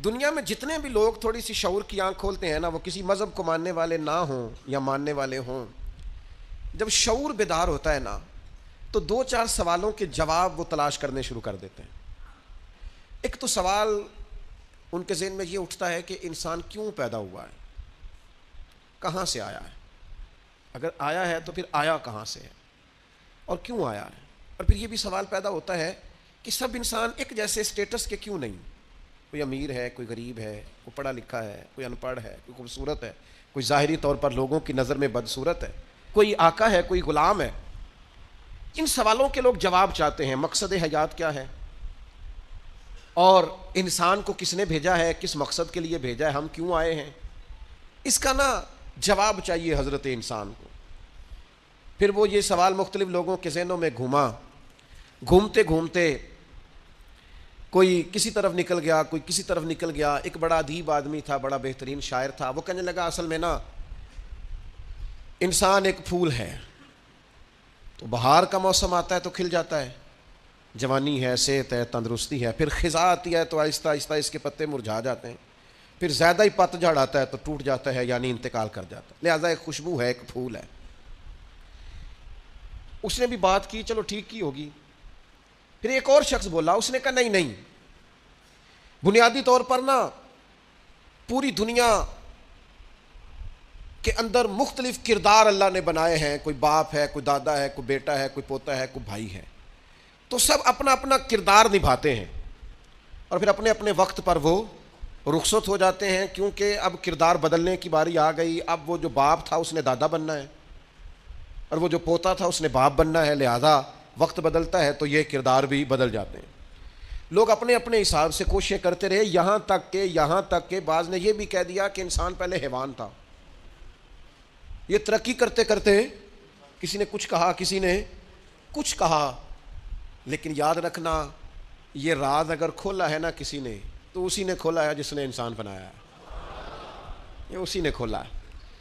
دنیا میں جتنے بھی لوگ تھوڑی سی شعور کی آنکھ کھولتے ہیں نا، وہ کسی مذہب کو ماننے والے نہ ہوں یا ماننے والے ہوں، جب شعور بیدار ہوتا ہے نا تو دو چار سوالوں کے جواب وہ تلاش کرنے شروع کر دیتے ہیں۔ ایک تو سوال ان کے ذہن میں یہ اٹھتا ہے کہ انسان کیوں پیدا ہوا ہے، کہاں سے آیا ہے، اگر آیا ہے تو پھر آیا کہاں سے ہے اور کیوں آیا ہے۔ اور پھر یہ بھی سوال پیدا ہوتا ہے کہ سب انسان ایک جیسے اسٹیٹس کے کیوں نہیں، کوئی امیر ہے، کوئی غریب ہے، کوئی پڑھا لکھا ہے، کوئی ان پڑھ ہے، کوئی خوبصورت ہے، کوئی ظاہری طور پر لوگوں کی نظر میں بدصورت ہے، کوئی آقا ہے، کوئی غلام ہے۔ ان سوالوں کے لوگ جواب چاہتے ہیں۔ مقصد حیات کیا ہے اور انسان کو کس نے بھیجا ہے، کس مقصد کے لیے بھیجا ہے، ہم کیوں آئے ہیں، اس کا نا جواب چاہیے حضرت انسان کو۔ پھر وہ یہ سوال مختلف لوگوں کے ذہنوں میں گھومتے گھومتے کوئی کسی طرف نکل گیا، کوئی کسی طرف نکل گیا۔ ایک بڑا ادیب آدمی تھا، بڑا بہترین شاعر تھا، وہ کہنے لگا اصل میں نا انسان ایک پھول ہے، تو بہار کا موسم آتا ہے تو کھل جاتا ہے، جوانی ہے، صحت ہے، تندرستی ہے، پھر خزاں آتی ہے تو آہستہ آہستہ اس کے پتے مرجھا جاتے ہیں، پھر زیادہ ہی پتجھڑ آتا ہے تو ٹوٹ جاتا ہے، یعنی انتقال کر جاتا ہے، لہٰذا ایک خوشبو ہے، ایک پھول ہے۔ اس نے بھی بات کی، چلو ٹھیک کی ہوگی۔ پھر ایک اور شخص بولا، اس نے کہا نہیں، بنیادی طور پر نا پوری دنیا کے اندر مختلف کردار اللہ نے بنائے ہیں، کوئی باپ ہے، کوئی دادا ہے، کوئی بیٹا ہے، کوئی پوتا ہے، کوئی بھائی ہے، تو سب اپنا اپنا کردار نبھاتے ہیں اور پھر اپنے اپنے وقت پر وہ رخصت ہو جاتے ہیں، کیونکہ اب کردار بدلنے کی باری آ گئی۔ اب وہ جو باپ تھا اس نے دادا بننا ہے اور وہ جو پوتا تھا اس نے باپ بننا ہے، لہذا وقت بدلتا ہے تو یہ کردار بھی بدل جاتے ہیں۔ لوگ اپنے اپنے حساب سے کوششیں کرتے رہے، یہاں تک کہ بعض نے یہ بھی کہہ دیا کہ انسان پہلے حیوان تھا۔ یہ ترقی کرتے کرتے کسی نے کچھ کہا، کسی نے کچھ کہا، لیکن یاد رکھنا یہ راز اگر کھولا ہے نا کسی نے تو اسی نے کھولا ہے جس نے انسان بنایا ہے، یہ اسی نے کھولا ہے۔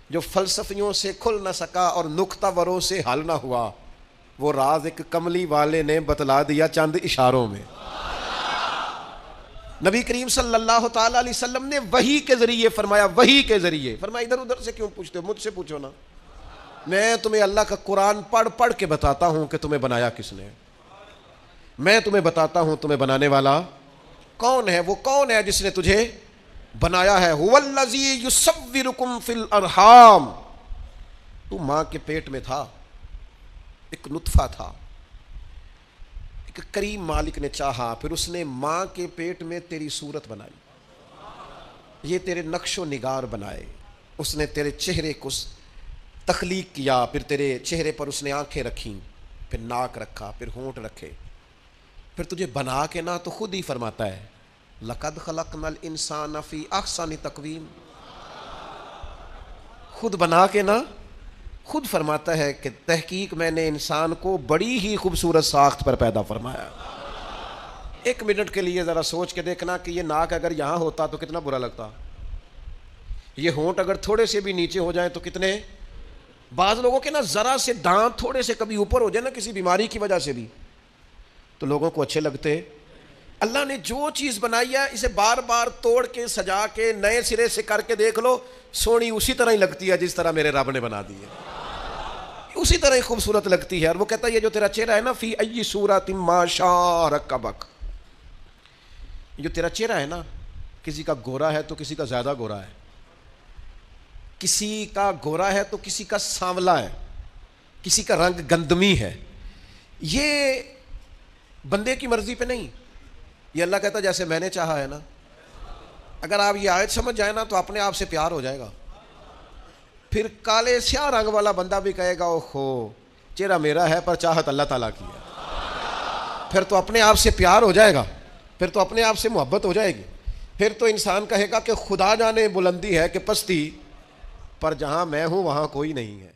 جو فلسفیوں سے کھل نہ سکا اور نکتہ وروں سے حل نہ ہوا، وہ راز ایک کملی والے نے بتلا دیا چند اشاروں میں۔ نبی کریم صلی اللہ تعالیٰ علیہ وسلم نے وحی کے ذریعے فرمایا، وحی کے ذریعے فرمایا۔ ادھر ادھر سے کیوں پوچھتے ہو، مجھ سے پوچھو نا، میں تمہیں اللہ کا قرآن پڑھ کے بتاتا ہوں کہ تمہیں بنایا کس نے، میں تمہیں بتاتا ہوں تمہیں بنانے والا کون ہے۔ وہ کون ہے جس نے تجھے بنایا ہے؟ هو الذی یصورکم فی الارحام، تو ماں کے پیٹ میں تھا، ایک نطفہ تھا، ایک کریم مالک نے چاہا، پھر اس نے ماں کے پیٹ میں تیری صورت بنائی، یہ تیرے نقش و نگار بنائے، اس نے تیرے چہرے کو تخلیق کیا، پھر تیرے چہرے پر اس نے آنکھیں رکھیں، پھر ناک رکھا، پھر ہونٹ رکھے، پھر تجھے بنا کے نا تو خود ہی فرماتا ہے لَقَدْ خَلَقْنَا الْإِنسَانَ فِي أَحْسَنِ تَقْوِيمٍ، خود بنا کے نا خود فرماتا ہے کہ تحقیق میں نے انسان کو بڑی ہی خوبصورت ساخت پر پیدا فرمایا۔ ایک منٹ کے لیے ذرا سوچ کے دیکھنا کہ یہ ناک اگر یہاں ہوتا تو کتنا برا لگتا، یہ ہونٹ اگر تھوڑے سے بھی نیچے ہو جائیں تو کتنے، بعض لوگوں کے نا ذرا سے دانت تھوڑے سے کبھی اوپر ہو جائے نا کسی بیماری کی وجہ سے بھی تو لوگوں کو اچھے لگتے۔ اللہ نے جو چیز بنائی ہے اسے بار بار توڑ کے سجا کے نئے سرے سے کر کے دیکھ لو، سونی اسی طرح ہی لگتی ہے جس طرح میرے رب نے بنا دی ہے، اسی طرح ہی خوبصورت لگتی ہے۔ اور وہ کہتا ہے یہ جو تیرا چہرہ ہے نا فی ای صورت ما شاء رکبک، جو تیرا چہرہ ہے نا کسی کا گورا ہے تو کسی کا زیادہ گورا ہے، کسی کا گورا ہے تو کسی کا سانولا ہے، کسی کا رنگ گندمی ہے، یہ بندے کی مرضی پہ نہیں، یہ اللہ کہتا ہے جیسے میں نے چاہا ہے نا۔ اگر آپ یہ آیت سمجھ جائے نا تو اپنے آپ سے پیار ہو جائے گا، پھر کالے سیاہ رنگ والا بندہ بھی کہے گا اوہو چہرہ میرا ہے پر چاہت اللہ تعالیٰ کی ہے، پھر تو اپنے آپ سے پیار ہو جائے گا، پھر تو اپنے آپ سے محبت ہو جائے گی، پھر تو انسان کہے گا کہ خدا جانے بلندی ہے کہ پستی، پر جہاں میں ہوں وہاں کوئی نہیں ہے۔